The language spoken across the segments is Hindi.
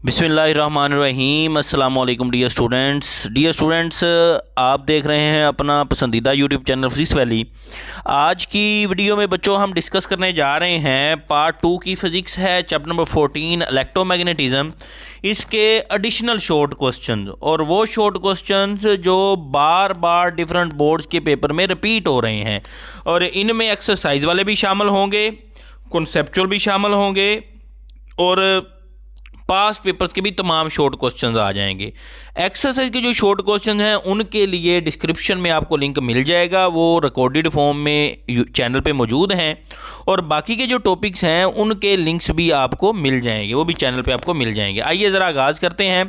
बिस्मिल्लाहिर्रहमानिर्रहीम। अस्सलाम वालेकुम डियर स्टूडेंट्स, आप देख रहे हैं अपना पसंदीदा यूट्यूब चैनल फिजिक्स वैली। आज की वीडियो में बच्चों हम डिस्कस करने जा रहे हैं पार्ट 2 की फ़िज़िक्स है, चैप्टर नंबर 14 इलेक्ट्रोमैग्नेटिज़्म। इसके एडिशनल शॉर्ट क्वेश्चंस और वो शॉर्ट क्वेश्चंस जो बार बार डिफरेंट बोर्ड्स के पेपर में रिपीट हो रहे हैं, और इनमें एक्सरसाइज वाले भी शामिल होंगे, कॉन्सेप्चुअल भी शामिल होंगे और पास्ट पेपर्स के भी तमाम शॉर्ट क्वेश्चंस आ जाएंगे। एक्सरसाइज के जो शॉर्ट क्वेश्चंस हैं उनके लिए डिस्क्रिप्शन में आपको लिंक मिल जाएगा, वो रिकॉर्डेड फॉर्म में चैनल पे मौजूद हैं, और बाकी के जो टॉपिक्स हैं उनके लिंक्स भी आपको मिल जाएंगे, वो भी चैनल पे आपको मिल जाएंगे। आइए ज़रा आगाज़ करते हैं।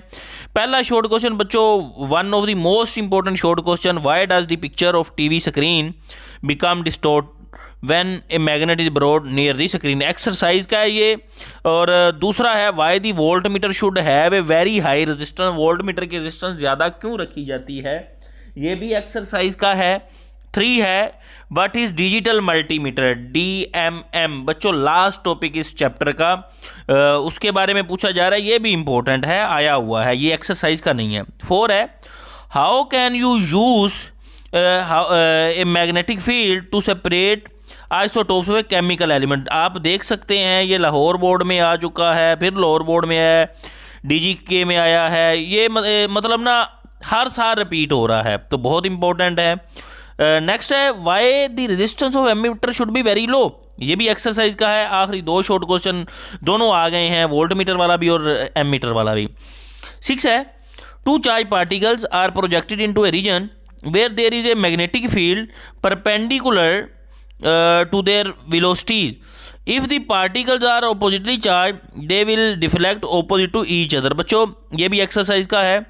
पहला शॉर्ट क्वेश्चन बच्चों, one of the most important short question, why does the picture of TV screen become distort when a magnet is brought near the screen। Exercise का है ये। और दूसरा है why the voltmeter should have a very high resistance। Voltmeter की रेजिस्टेंस ज़्यादा क्यों रखी जाती है, ये भी एक्सरसाइज का है। 3 है what is digital multimeter, DMM। बच्चों लास्ट टॉपिक इस चैप्टर का, उसके बारे में पूछा जा रहा है, ये भी इंपॉर्टेंट है, आया हुआ है, ये एक्सरसाइज का नहीं है। 4 है how can you use a magnetic field to separate isotopes में केमिकल एलिमेंट। आप देख सकते हैं ये लाहौर बोर्ड में आ चुका है, फिर लाहौर बोर्ड में है, DGK में आया है, ये मतलब ना हर साल रिपीट हो रहा है, तो बहुत इंपॉर्टेंट है। नेक्स्ट है why the resistance of ammeter should be very low, ये भी एक्सरसाइज का है। आखिरी 2 शॉर्ट क्वेश्चन दोनों आ गए हैं, वोल्ट मीटर वाला भी और एमीटर वाला भी। 6 है two charge particles are projected into a region where there is a magnetic field perpendicular to their velocities. If the particles are oppositely charged, they will deflect opposite to each other। बच्चों ये भी एक्सरसाइज का है।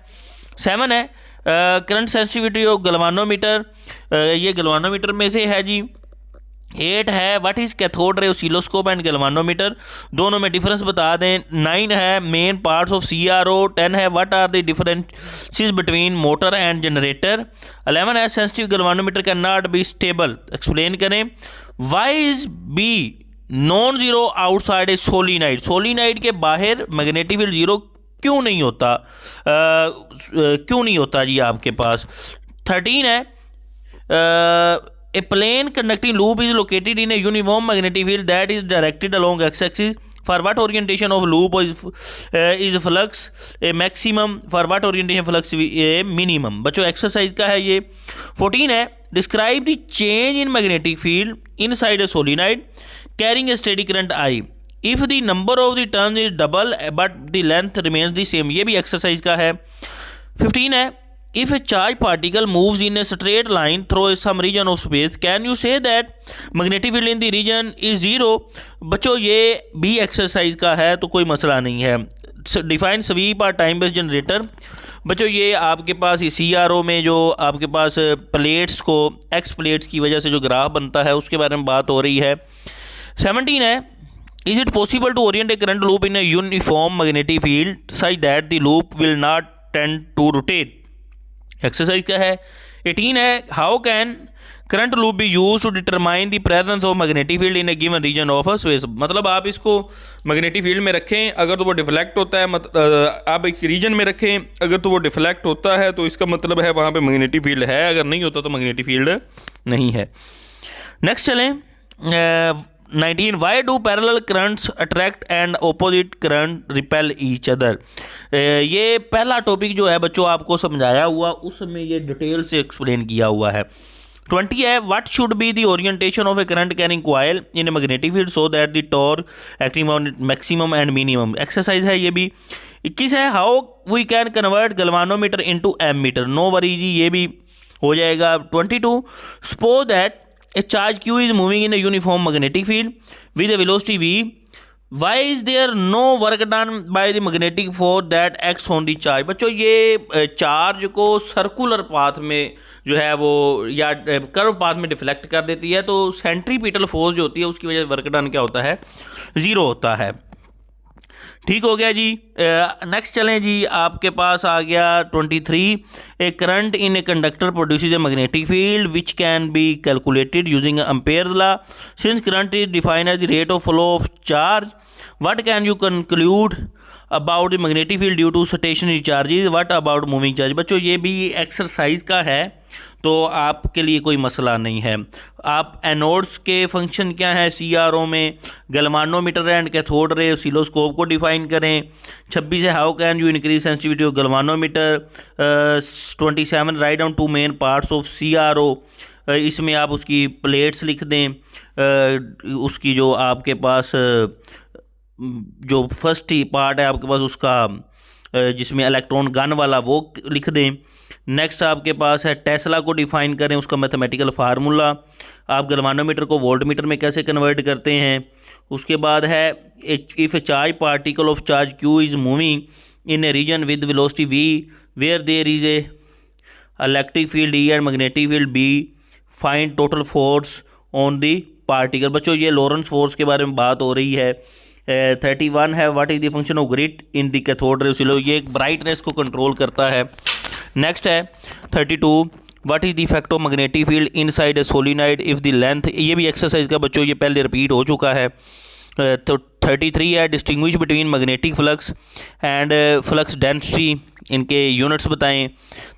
7 है करंट सेंसिटिविटी ऑफ गलवानोमीटर, ये गलवानोमीटर में से है जी। 8 है what is cathode ray oscilloscope and galvanometer, दोनों में डिफरेंस बता दें। 9 है मेन पार्ट्स ऑफ CRO। 10 है what are the differences between motor and generator. 11 है sensitive galvanometer can not be stable, explain करें। Why is B non zero outside a solenoid, solenoid के बाहर मैग्नेटिक फील्ड जीरो क्यों नहीं होता, क्यों नहीं होता जी आपके पास। 13 है a plane conducting loop is located in a uniform magnetic field that is directed along x-axis। For what orientation of loop is flux a maximum, for what orientation flux a minimum। बच्चों एक्सरसाइज का है ये। 14 है describe the change in magnetic field inside a solenoid carrying a steady current I if the number of the turns is double but the length remains the same, ये भी एक्सरसाइज का है। 15 है if a charged particle moves in a straight line through some region of space can you say that magnetic field in the region is zero। बच्चों ये भी एक्सरसाइज का है, तो कोई मसला नहीं है। डिफाइन स्वीप और टाइम बेस्ड जनरेटर। बच्चों ये आपके पास ये CRO में जो आपके पास प्लेट्स को एक्स प्लेट्स की वजह से जो ग्राफ बनता है उसके बारे में बात हो रही है। 17 है is it possible to orient a current loop in a uniform magnetic field such that the loop will not tend to rotate, exercise का है। 18 है how can current loop be use to determine the presence of magnetic field in a given region of a space. मतलब आप इसको मैग्नेटिक फील्ड में रखें, अगर तो वो डिफ्लेक्ट होता है, आप एक रीजन में रखें, अगर तो वो डिफ्लेक्ट होता है तो इसका मतलब है वहाँ पे मैग्नेटिक फील्ड है, अगर नहीं होता तो मैग्नेटिक फील्ड नहीं है। नेक्स्ट चलें 19 why do parallel currents attract and opposite current repel each other. ये पहला टॉपिक जो है बच्चों आपको समझाया हुआ, उसमें ये डिटेल से एक्सप्लेन किया हुआ है। 20 है what should be the orientation of a current carrying coil in a magnetic field so that the torque acting on maximum and minimum, exercise है ये भी। 21 है how we can convert galvanometer into ammeter, no worry जी, ये भी हो जाएगा। 22 suppose that a charge q is moving in a uniform magnetic field with a velocity v, why is there no work done by the magnetic force that acts on the charge। बच्चों ये चार्ज को सर्कुलर पाथ में जो है वो या कर्व पाथ में डिफ्लेक्ट कर देती है, तो सेंट्रीपिटल फोर्स जो होती है उसकी वजह से वर्क डन क्या होता है, 0 होता है। ठीक हो गया जी। नेक्स्ट चलें जी, आपके पास आ गया 23 a current in a conductor produces a magnetic field which can be calculated using Ampere's law since current is defined as the rate of flow of charge what can you conclude about the magnetic field due to stationary charges, what about moving charge. बच्चों ये भी एक्सरसाइज का है तो आपके लिए कोई मसला नहीं है। आप एनोड्स के फंक्शन क्या है CRO में, galvanometer and cathode ray oscilloscope को डिफाइन करें। 26 है how can you increase sensitivity of galvanometer. 27 write down two main parts of CRO। इसमें आप उसकी प्लेट्स लिख दें, उसकी जो आपके पास जो फर्स्ट ही पार्ट है आपके पास उसका जिसमें इलेक्ट्रॉन गन वाला वो लिख दें। नेक्स्ट आपके पास है टेस्ला को डिफाइन करें, उसका मैथमेटिकल फार्मूला। आप गैल्वानोमीटर को वोल्टमीटर में कैसे कन्वर्ट करते हैं। उसके बाद है if a charge particle of charge Q is moving in a region with velocity V where there is a electric field E and magnetic field B, find total force on the particle. बच्चों ये लॉरेंस फोर्स के बारे में बात हो रही है। 31 है what is the function of grid in the cathode ray oscillo, ये एक ब्राइटनेस को कंट्रोल करता है। नेक्स्ट है 32 what is the effect of magnetic field inside A solenoid if the length, ये भी एक्सरसाइज का बच्चों ये पहले रिपीट हो चुका है। तो 33 है distinguish between magnetic flux and flux density, इनके यूनिट्स बताएं।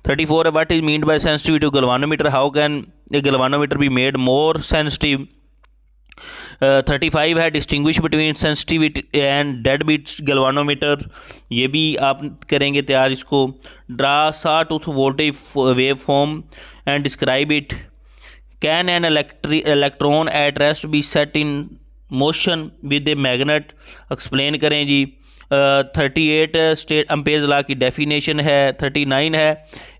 34 है what is mean by sensitivity of galvanometer, how can a galvanometer be made more sensitive. 35 है distinguish between sensitivity and dead beat galvanometer, ये भी आप करेंगे तैयार इसको। Draw sawtooth voltage wave form and describe it. Can an electron at rest be set in motion with a magnet, explain करें जी। 38 स्टेट एम्पेयर्स लॉ की डेफिनेशन है। 39 है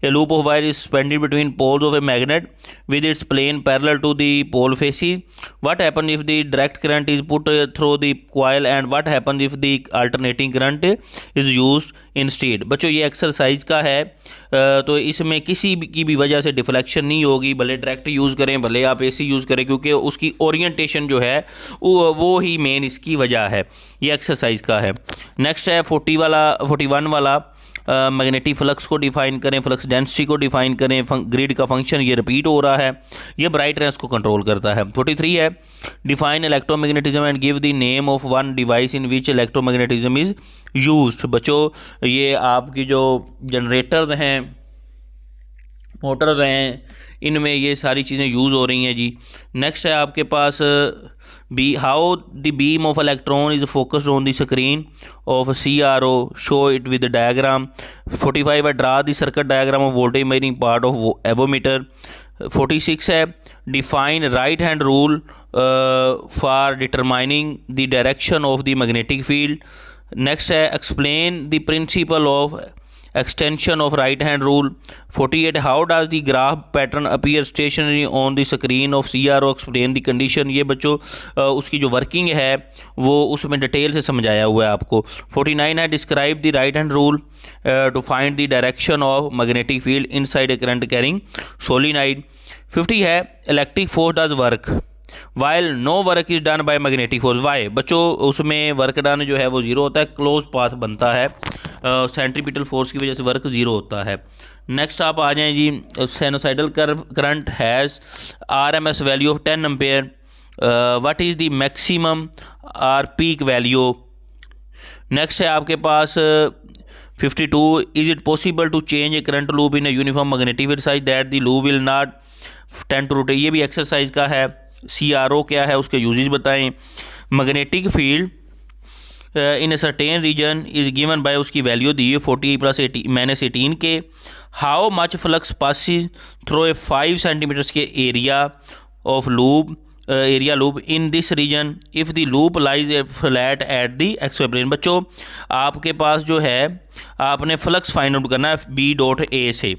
a loop of wire is suspended between poles of a magnet with its plane parallel to the pole faces, what happen if the direct current is put through the coil and what happen if the alternating current is used instead. बच्चों ये एक्सरसाइज का है तो इसमें किसी की भी वजह से डिफ्लेक्शन नहीं होगी, भले डायरेक्ट यूज़ करें भले आप AC यूज़ करें, क्योंकि उसकी ओरिएंटेशन जो है वो ही मेन इसकी वजह है। ये एक्सरसाइज का है। नेक्स्ट है 41 वाला मैग्नेटिक फ्लक्स को डिफाइन करें, फ्लक्स डेंसिटी को डिफाइन करें, ग्रिड का फंक्शन ये रिपीट हो रहा है, ये ब्राइटनेस को कंट्रोल करता है। 43 है define electromagnetism and give the name of one device in which electromagnetism is used. बच्चों ये आपकी जो जनरेटर हैं, मोटर हैं, इनमें ये सारी चीज़ें यूज़ हो रही हैं जी। नेक्स्ट है आपके पास how the beam of electron is focused on the screen of CRO, show it with diagram. 45 है draw the circuit diagram of voltage measuring part of AVOmeter. 46 है define right hand rule for determining the direction of the magnetic field. Next है explain the principle of extension of right hand rule। 48 how does the graph pattern appear stationary on the screen of CRO, explain the condition। ये बच्चों उसकी जो वर्किंग है वो उसमें डिटेल से समझाया हुआ है आपको। 49 है describe the right hand rule to find the direction of magnetic field inside a current carrying solenoid. 50 है electric force does work while no work is done by magnetic force, why. बच्चों उसमें वर्क डन जो है वो जीरो होता है, क्लोज पाथ बनता है, सेंट्रीपिटल फोर्स की वजह से वर्क जीरो होता है। नेक्स्ट आप आ जाएं जी sinusoidal current has RMS value of 10 ampere, what is the maximum or peak value. Next है आपके पास 52 is it possible to change a current loop in a uniform magnetic field such that the loop will not tend to rotate, ये भी एक्सरसाइज का है। CRO क्या है उसके यूजेज बताएं। Magnetic field in a certain region is given by, उसकी वैल्यू दी है 40 + 18 के। How much flux passes through a 5 centimetres के area of loop loop in this region if the loop lies a flat at the x plane. बच्चों आपके पास जो है आपने फ्लक्स फाइंड आउट करना है B.A से,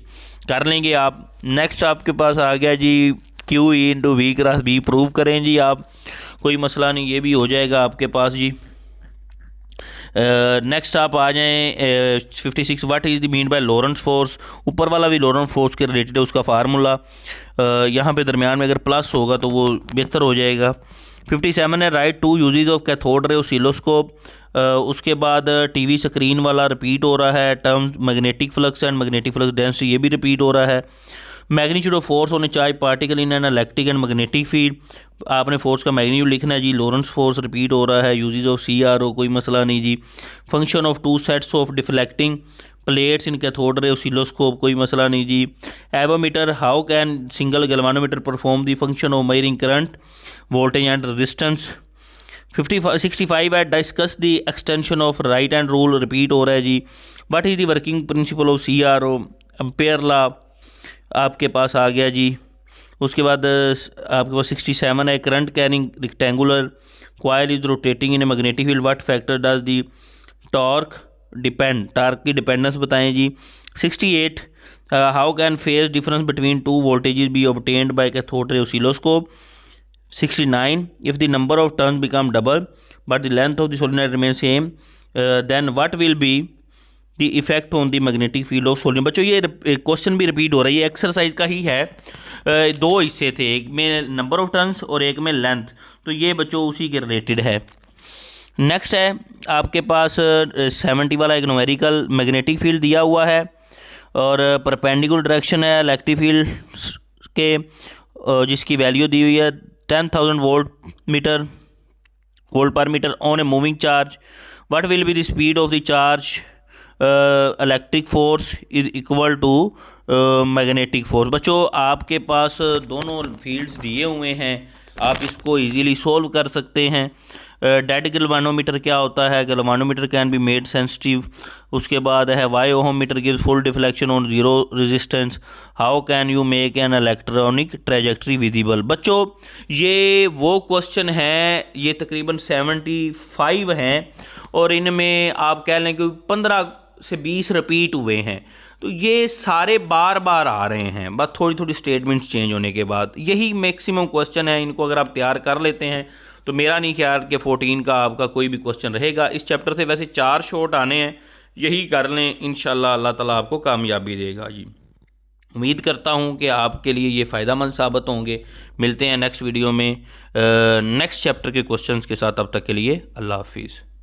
कर लेंगे आप। नेक्स्ट आपके पास आ गया जी QE × V×B प्रूव करें जी आप, कोई मसला नहीं, ये भी हो जाएगा आपके पास जी। नेक्स्ट आप आ जाएं 56 what is the mean by Lawrence force, ऊपर वाला भी लॉरेंस फोर्स के रिलेटेड है उसका फार्मूला, यहाँ पे दरमियान में अगर प्लस होगा तो वो बेहतर हो जाएगा। 57 है right 2 uses of cathode ray oscilloscope, उसके बाद TV स्क्रीन वाला रिपीट हो रहा है, term magnetic flux and magnetic flux density ये भी रिपीट हो रहा है। मैग्नीट्यूड ऑफ फोर्स होने चाहिए particle in an electric and magnetic field. आपने फोर्स का मैग्नीट्यूड लिखना है जी। लॉरेंस फोर्स रिपीट हो रहा है। यूजेज ऑफ CRO कोई मसला नहीं जी। Function of 2 sets of deflecting plates in cathode ray oscilloscope कोई मसला नहीं जी। AVOmeter, how can single galvanometer perform the function of measuring current, voltage and resistance. 65 है discuss the extension of right hand rule repeat हो रहा है जी। What is the working principle of CRO, ampere law आपके पास आ गया जी। उसके बाद आपके पास 67 है current carrying rectangular coil is rotating in a magnetic field, what factor does the torque depend, torque की डिपेंडेंस बताएं जी। 68 how can phase difference between 2 voltages B obtained by cathode ray oscilloscope. 69 if the number of turns become double but the length of the solenoid remains same, then what will be the effect on the magnetic field of solenoid। बच्चों ये क्वेश्चन भी रिपीट हो रहा है, ये एक्सरसाइज का ही है। 2 हिस्से थे, एक में नंबर ऑफ टर्न्स और एक में लेंथ, तो ये बच्चों उसी के रिलेटेड है। नेक्स्ट है आपके पास 70 वाला एक न्यूमेरिकल मैग्नेटिक फील्ड दिया हुआ है और परपेंडिकुलर डायरेक्शन है इलेक्ट्रिक फील्ड के, जिसकी वैल्यू दी हुई है 10,000 volt per metre on a moving charge. What will be the speed of the charge, electric force is equal to magnetic force. बच्चों आपके पास दोनों फील्ड्स दिए हुए हैं, आप इसको इजीली सोल्व कर सकते हैं। डेड गैल्वानोमीटर क्या होता है, galvanometer can be made sensitive. उसके बाद है why ohmmeter gives full deflection on zero resistance, how can you make an electronic trajectory visible. बच्चों ये वो क्वेश्चन हैं, ये तकरीबन 75 हैं और इनमें आप कह लें कि 15 से 20 रिपीट हुए हैं, तो ये सारे बार बार आ रहे हैं, बस थोड़ी थोड़ी स्टेटमेंट्स चेंज होने के बाद। यही मैक्सिमम क्वेश्चन है, इनको अगर आप तैयार कर लेते हैं तो मेरा नहीं ख्याल कि 14 का आपका कोई भी क्वेश्चन रहेगा। इस चैप्टर से वैसे 4 शॉर्ट आने हैं, यही कर लें, इंशाल्लाह अल्लाह ताला आपको कामयाबी देगा जी। उम्मीद करता हूँ कि आपके लिए ये फ़ायदेमंद साबित होंगे। मिलते हैं नेक्स्ट वीडियो में नेक्स्ट चैप्टर के क्वेश्चंस के साथ, तब तक के लिए अल्लाह हाफिज़।